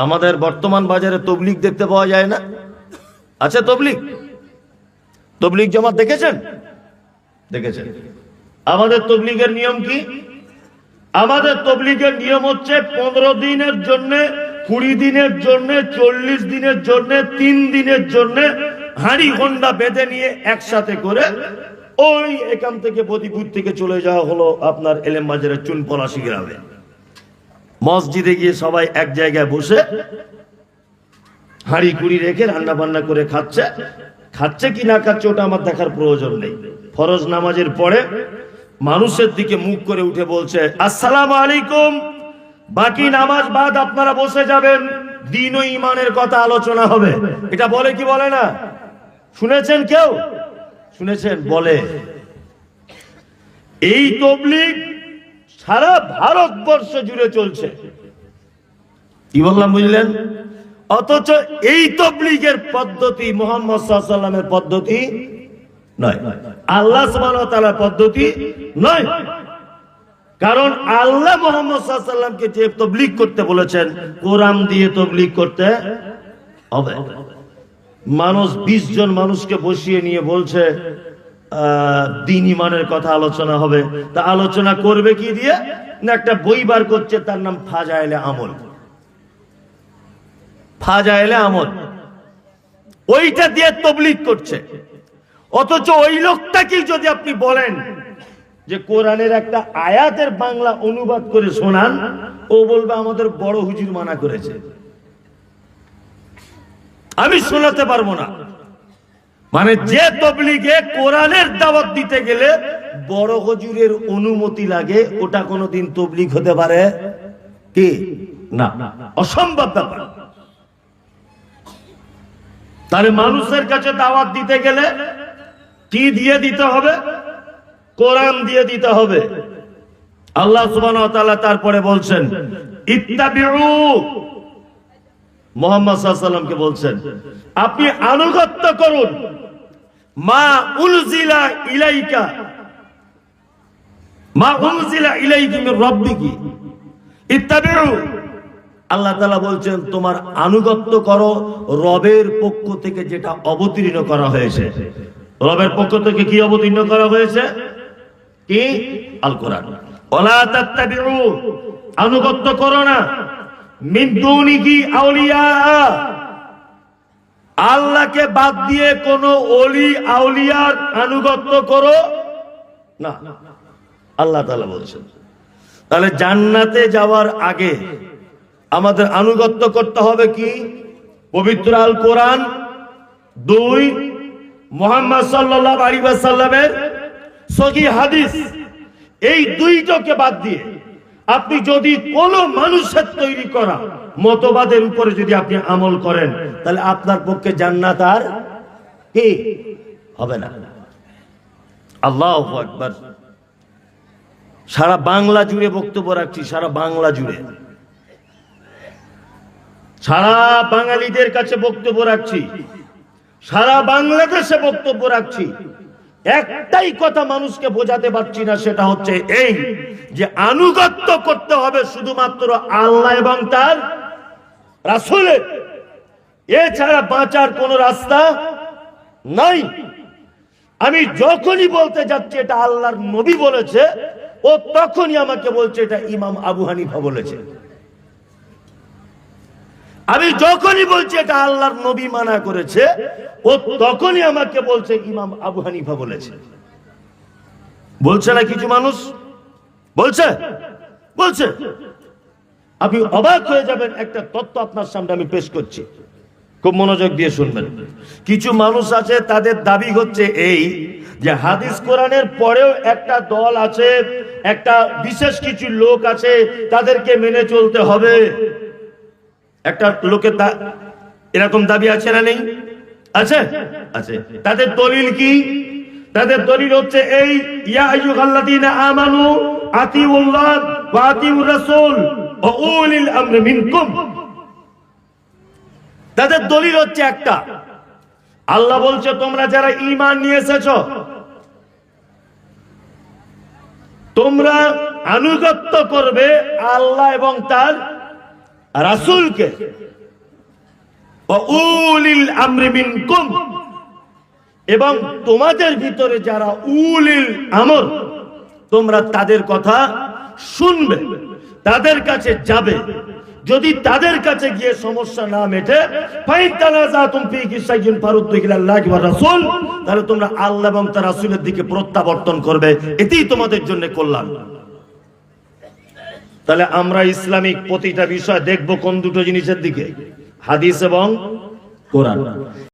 আমাদের বর্তমান বাজারে তবলিগ দেখতে পাওয়া যায় না? আচ্ছা, তবলিগ জামাত দেখেছেন? দেখেছেন। আমাদের তবলিগের নিয়ম কি? আমাদের তবলিগের নিয়ম হচ্ছে 15 দিনের জন্য, 20 দিনের জন্য, 40 দিনের জন্য, 3 দিনের জন্য হাঁড়ি হোন্ডা বেঁধে নিয়ে একসাথে করে ওই এখান থেকে বদিপুর থেকে চলে যাওয়া হলো আপনার এলেম বাজারের চুনপলাশি গ্রামে। মসজিদে গিয়ে সবাই এক জায়গায় বসে হাঁড়ি কুড়ি রেখে রান্না বান্না করে খাচ্ছে কি না খাচ্ছে ওটা আমার দেখার প্রয়োজন নেই। ফরজ নামাজের পরে মানুষের দিকে মুখ করে উঠে বলছে আসসালামু আলাইকুম, বাকি নামাজ বাদ আপনারা বসে যাবেন, দিন ও ইমানের কথা আলোচনা হবে। এটা বলে কি বলে না? শুনেছেন? কেউ শুনেছেন? বলে। এই তবলিগ সারা ভারতবর্ষ জুড়ে চলছে। কি বললাম বুঝলেন? অথচ এই তবলিগের পদ্ধতি মুহাম্মদ সাল্লাল্লাহু আলাইহি ওয়াসাল্লামের পদ্ধতি নয়, আল্লাহ সুবহানাহু ওয়া তাআলার পদ্ধতি নয়। কারণ আল্লাহ মুহাম্মদ সাল্লাল্লাহু আলাইহি ওয়াসাল্লামকে যে তবলিগ করতে বলেছেন, কোরআন দিয়ে তবলিগ করতে হবে। মানুষ 20 জন মানুষকে বসিয়ে নিয়ে বলছে দিন ইমানের কথা আলোচনা হবে, তা আলোচনা করবে কি দিয়ে? না, একটা বই বার করছে, তার নাম ফাজাইলে আমল। ফাজাইলে আমল, ওইটা দিয়ে তবলিগ করছে। অথচ ওই লোকটাকে যদি আপনি বলেন যে কোরআনের একটা আয়াতের বাংলা অনুবাদ করে শোনান, ও বলবে আমাদের বড় হুজুর মানা করেছে, আমি শোনাতে পারবো না। মানে যে তবলিগে কোরআনের দাওয়াত দিতে গেলে বড় হুজুরের অনুমতি লাগে, ওটা কোনোদিন তবলিগ হতে পারে কি না? অসম্ভব ব্যাপার। তাহলে মানুষের কাছে দাওয়াত দিতে গেলে কি দিয়ে দিতে হবে? কোরআন দিয়ে দিতে হবে। আল্লাহ সুবহানাহু ওয়া তাআলা তারপরে বলছেন ইত্তাবিউ, মুহাম্মদ সাল্লাল্লাহু আলাইহি ওয়াসাল্লামকে বলছেন আপনি আনুগত্য করুন মা উনজিলা ইলাইকা, মা উনজিলা ইলাইকা মির রাব্বিকি ইত্তাবিউ। আল্লাহ তাআলা বলছেন তোমার আনুগত্য করো রবের পক্ষ থেকে যেটা অবতীর্ণ করা হয়েছে। রবের পক্ষ থেকে কি অবতীর্ণ করা হয়েছে? কি? আল কোরআন। ওয়ালা তাত্তাবিউ, আনুগত্য করো না মিন দুনিহি আউলিয়া, আল্লাহকে বাদ দিয়ে কোন ওলি আউলিয়ার আনুগত্য করো না, আল্লাহ তাআলা বলছেন। তাহলে জান্নাতে যাওয়ার আগে আমাদের আনুগত্য করতে হবে কি? পবিত্র আল কোরআন, 2 মুহাম্মদ সাল্লাল্লাহু আলাইহি ওয়াসাল্লামের সহিহ হাদিস। এই দুইটাকে বাদ দিয়ে আপনি যদি কোন মানুষের তৈরি করা মতবাদের উপরে যদি আপনি আমল করেন, তাহলে আপনার পক্ষে জান্নাত আর কি হবে না। আল্লাহু আকবার। সারা বাংলা জুড়ে বক্তব্য রাখছি, সারা বাংলা জুড়ে, সারা বাঙালিদের কাছে বক্তব্য রাখছি, সারা বাংলাদেশে বক্তব্য রাখছি। একটাই কথা মানুষকে বোঝাতে পারছি না, সেটা হচ্ছে এই যে আনুগত্য করতে হবে শুধুমাত্র আল্লাহ এবং তার রাসূলের, এছাড়া বাঁচার কোন রাস্তা নাই। আমি যখনই বলতে যাচ্ছি এটা আল্লাহর নবী বলেছে, ও তখনই আমাকে বলছে এটা ইমাম আবু হানিফা বলেছে। আমি যখনই বলছি এটা আল্লাহর নবী মানা করেছে, ও তখনই আমাকে বলছে ইমাম আবু হানিফা বলেছে। বলছে না কিছু মানুষ? বলছে বলছে আপনি অবাক হয়ে যাবেন। একটা তথ্য আপনার সামনে আমি পেশ করছি, খুব মনোযোগ দিয়ে শুনবেন। কিছু মানুষ আছে, তাদের দাবি হচ্ছে এই যে হাদিস কোরআনের পরেও একটা দল আছে, একটা বিশেষ কিছু লোক আছে, তাদেরকে মেনে চলতে হবে। একটা লোকের এরকম দাবি আছে না নেই? আছে, আছে। তাদের দলিল কি? তাদের দলিল হচ্ছে এই ইয়া আইয়ুহাল্লাযীনা আমানু আতিউল্লাহ ওয়া আতিউর রাসূল ওয়া উলিল আমরি মিনকুম। তাদের দলিল হচ্ছে একটা, আল্লাহ বলছে তোমরা যারা ঈমান নিয়ে এসেছো তোমরা আনুগত্য করবে আল্লাহ এবং তার রাসূলকে, ওয়া উলিল আমরি মিনকুম, এবং তোমাদের ভিতরে যারা উলিল আমর, তোমরা তাদের কথা শুনবে, তাদের কাছে যাবে। যদি তাদের কাছে গিয়ে সমস্যা না মেটে, তাহলে তোমরা আল্লাহ এবং তার রাসূলের দিকে প্রত্যাবর্তন করবে, এতেই তোমাদের জন্য কল্যাণ। তাহলে আমরা ইসলামিক প্রতিটা বিষয় দেখবো কোন দুটো জিনিসের দিকে? হাদিস এবং কোরআন।